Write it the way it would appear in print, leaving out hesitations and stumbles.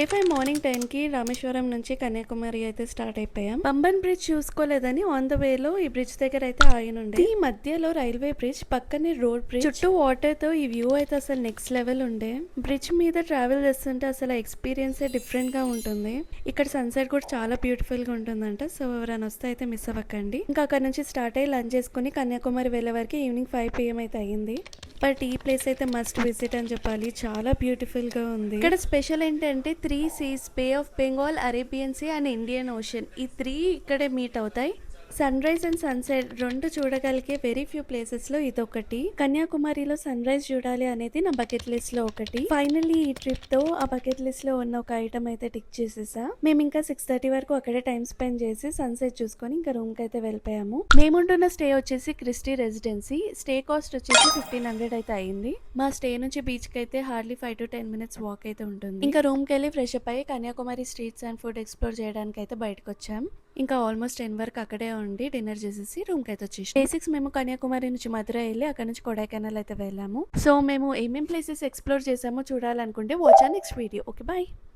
Day 5 morning 10కి రామేశ్వరం నుంచి కన్యాకుమారి అయితే స్టార్ట్ అయిపోయాం. పంబన్ బ్రిడ్జ్ చూసుకోలేదని ఆన్ ద వేలో ఈ బ్రిడ్జ్ దగ్గర అయితే ఆగినుండే. ఈ మధ్యలో రైల్వే బ్రిడ్జ్, పక్కనే రోడ్ బ్రిడ్జ్, చుట్టూ వాటర్ తో ఈ వ్యూ అయితే అసలు నెక్స్ట్ లెవెల్ ఉండే. బ్రిడ్జ్ మీద ట్రావెల్ చేస్తుంటే అసలు ఎక్స్పీరియన్స్ డిఫరెంట్ గా ఉంటుంది. ఇక్కడ సన్సెట్ కూడా చాలా బ్యూటిఫుల్ గా ఉంటుందంట. సో ఎవరైనా వస్తే అయితే మిస్ అవ్వకండి. ఇంకా అక్కడ నుంచి స్టార్ట్ అయ్యి లంచ్ చేసుకుని కన్యాకుమారి వెళ్ళే వరకు ఈవినింగ్ 5 PM అయితే అయ్యింది. బట్ ఈ ప్లేస్ అయితే మస్ట్ విజిట్ అని చెప్పాలి. చాలా బ్యూటిఫుల్ గా ఉంది. ఇక్కడ స్పెషల్ ఏంటంటే 3 seas, Bay of Bengal, Arabian sea and Indian Ocean, ఈ 3 ఇక్కడే మీట్ అవుతాయి. సన్ రైజ్ అండ్ సన్సెట్ రెండు చూడగలిగే వెరీ ఫ్యూ ప్లేసెస్ లో ఇదొకటి. కన్యాకుమారిలో సన్ రైజ్ చూడాలి అనేది నా బకెట్ లిస్ట్ లో ఒకటి. ఫైనల్లీ ఈ ట్రిప్ తో ఆ బకెట్ లిస్ట్ లో ఉన్న ఒక ఐటమ్ అయితే టిక్ చేసేసా. మేము ఇంకా 6:30 వరకు అక్కడే టైం స్పెండ్ చేసి సన్సెట్ చూసుకొని ఇంకా రూమ్ కి అయితే వెళ్ళిపోయాము. మేముంటున్న స్టే వచ్చేసి క్రిస్టీ రెసిడెన్సీ. స్టే కాస్ట్ వచ్చేసి 1500 అయితే అయింది. మా స్టే నుంచి బీచ్ కి అయితే హార్డ్లీ 5 to 10 minutes వాక్ అయితే ఉంటుంది. ఇంకా రూమ్ కి వెళ్ళి ఫ్రెష్ అప్ అయ్యి Kanyakumari streets and food explore చేయడానికి అయితే బయటకు వచ్చాం. ఇంకా ఆల్మోస్ట్ 10 వరకు అక్కడే ఉండి డిన్నర్ చేసేసి రూమ్ కి అయితే వచ్చేసి బేసిక్స్ మేము కన్యాకుమారి నుంచి మధురై వెళ్ళి అక్కడ నుంచి కొడైకెనాల్ అయితే వెళ్ళాము. సో మేము ఏమేం ప్లేసెస్ ఎక్స్ప్లోర్ చేసామో చూడాలనుకుంటే వాచ్ ఆ నెక్స్ట్ వీడియో. Okay, bye.